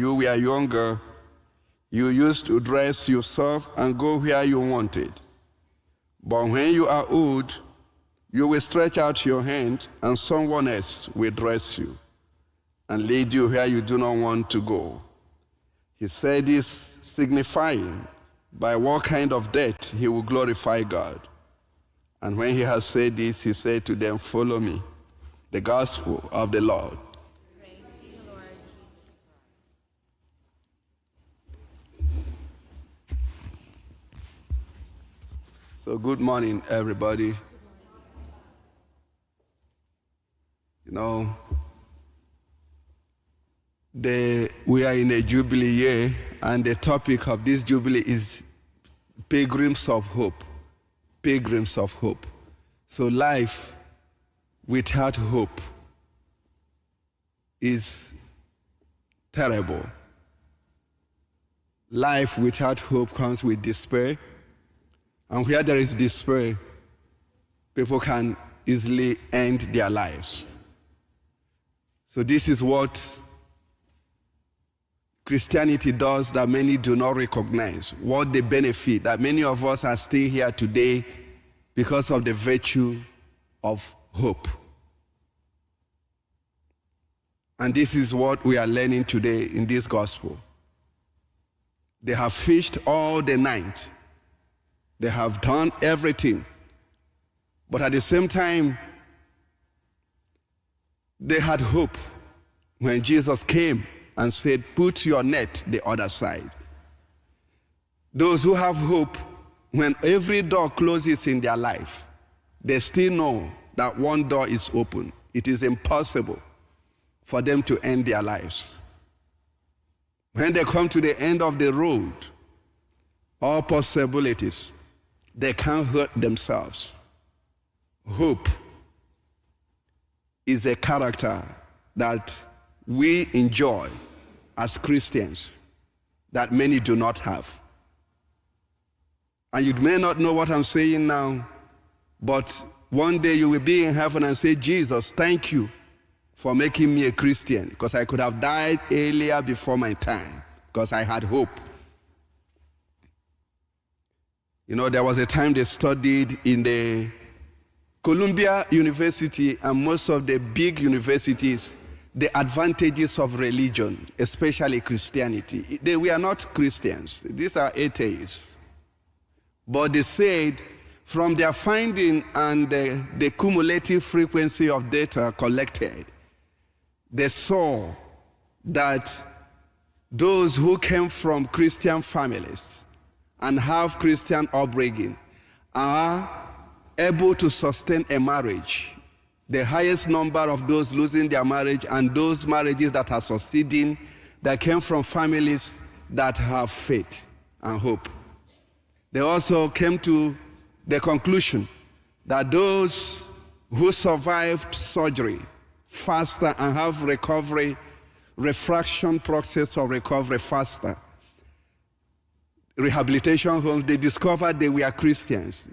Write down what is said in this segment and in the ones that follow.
you were younger, you used to dress yourself and go where you wanted. But when you are old, you will stretch out your hand and someone else will dress you and lead you where you do not want to go. He said this signifying by what kind of death he will glorify God. And when he has said this, he said to them, follow me. The gospel of the Lord. Praise to you, Lord Jesus. So good morning, everybody. You know, we are in a Jubilee year, and the topic of this Jubilee is pilgrims of hope. Pilgrims of hope. So life without hope is terrible. Life without hope comes with despair. And where there is despair, people can easily end their lives. So this is what Christianity does that many do not recognize, what the benefit that many of us are still here today because of the virtue of hope. And this is what we are learning today in this gospel. They have fished all the night. They have done everything. But at the same time, they had hope when Jesus came and said, put your net the other side. Those who have hope, when every door closes in their life, they still know that one door is open. It is impossible for them to end their lives. When they come to the end of the road, all possibilities, they can't hurt themselves. Hope is a character that we enjoy as Christians that many do not have. And you may not know what I'm saying now, but one day you will be in heaven and say, Jesus, thank you for making me a Christian, because I could have died earlier before my time, because I had hope. You know, there was a time they studied in the Columbia University and most of the big universities the advantages of religion, especially Christianity. They were not Christians. These are atheists. But they said from their finding and the cumulative frequency of data collected, they saw that those who came from Christian families and have Christian upbringing are able to sustain a marriage. The highest number of those losing their marriage and those marriages that are succeeding that came from families that have faith and hope. They also came to the conclusion that those who survived surgery faster and have recovery, refraction process of recovery faster, rehabilitation homes, they discovered they were Christians.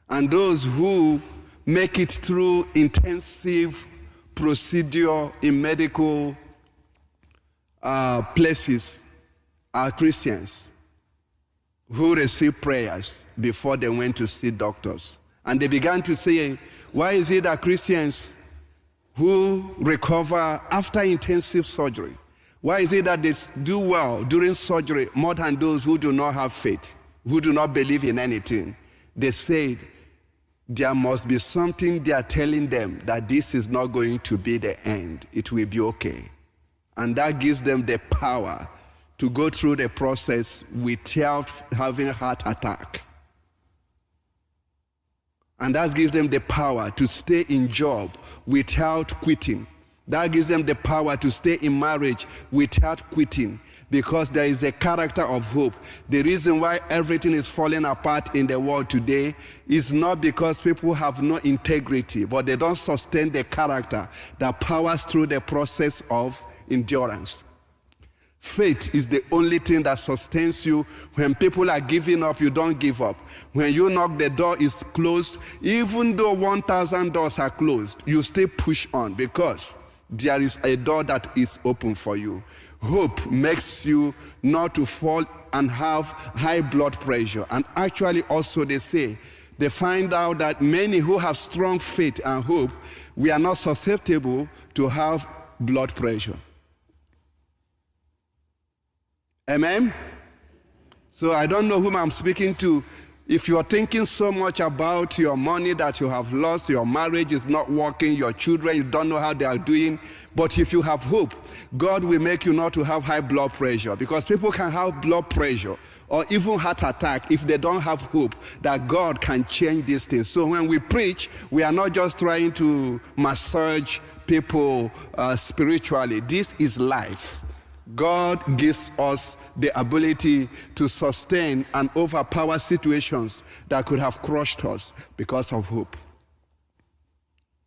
And those who make it through intensive procedure in medical places are Christians who receive prayers before they went to see doctors. And they began to say, why is it that Christians who recover after intensive surgery, why is it that they do well during surgery more than those who do not have faith, who do not believe in anything? They said, there must be something they are telling them that this is not going to be the end. It will be okay. And that gives them the power to go through the process without having a heart attack. And that gives them the power to stay in job without quitting. That gives them the power to stay in marriage without quitting, because there is a character of hope. The reason why everything is falling apart in the world today is not because people have no integrity, but they don't sustain the character that powers through the process of endurance. Faith is the only thing that sustains you. When people are giving up, you don't give up. When you knock, the door is closed. Even though 1,000 doors are closed, you still push on, because there is a door that is open for you. Hope makes you not to fall and have high blood pressure. And actually also they find out that many who have strong faith and hope, we are not susceptible to have blood pressure. Amen? So I don't know whom I'm speaking to. If you're thinking so much about your money that you have lost, your marriage is not working, your children, you don't know how they are doing, but if you have hope, God will make you not to have high blood pressure, because people can have blood pressure or even heart attack if they don't have hope that God can change these things. So when we preach, we are not just trying to massage people spiritually. This is life. God gives us the ability to sustain and overpower situations that could have crushed us because of hope.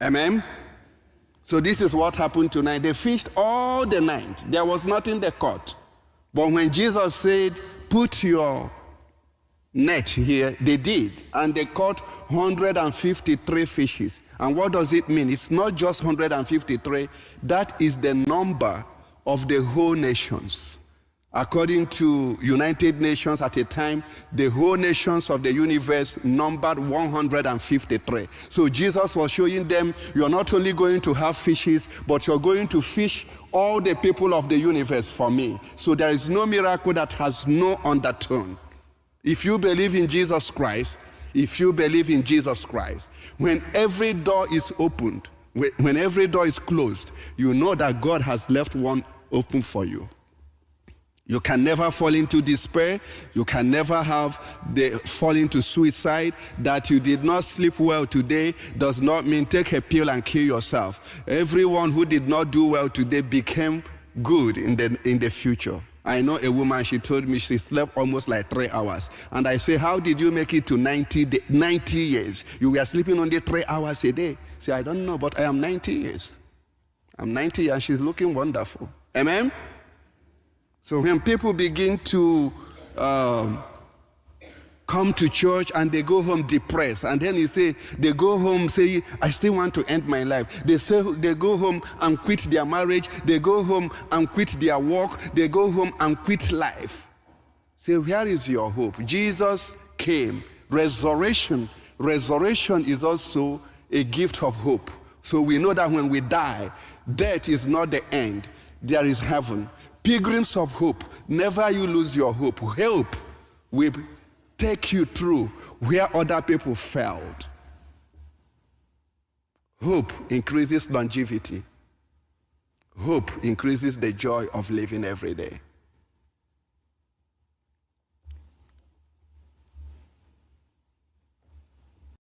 Amen? So this is what happened tonight. They fished all the night. There was nothing they caught. But when Jesus said, put your net here, they did. And they caught 153 fishes. And what does it mean? It's not just 153. That is the number of the whole nations. According to United Nations at a time, the whole nations of the universe numbered 153. So Jesus was showing them, you're not only going to have fishes, but you're going to fish all the people of the universe for me. So there is no miracle that has no undertone. If you believe in Jesus Christ, when every door is opened, when every door is closed, you know that God has left one open for you. You can never fall into despair. You can never fall into suicide. That you did not sleep well today does not mean take a pill and kill yourself. Everyone who did not do well today became good in the future. I know a woman, she told me she slept almost like 3 hours. And I say, how did you make it to 90 years? You were sleeping only 3 hours a day. Say, I don't know, but I am 90 years. I'm 90 and she's looking wonderful. Amen? So when people begin to come to church and they go home depressed, and then they go home say, I still want to end my life. They go home and quit their marriage. They go home and quit their work. They go home and quit life. Say, where is your hope? Jesus came. Resurrection is also a gift of hope. So we know that when we die, death is not the end. There is heaven. Pilgrims of hope, never you lose your hope. Hope will take you through where other people failed. Hope increases longevity. Hope increases the joy of living every day.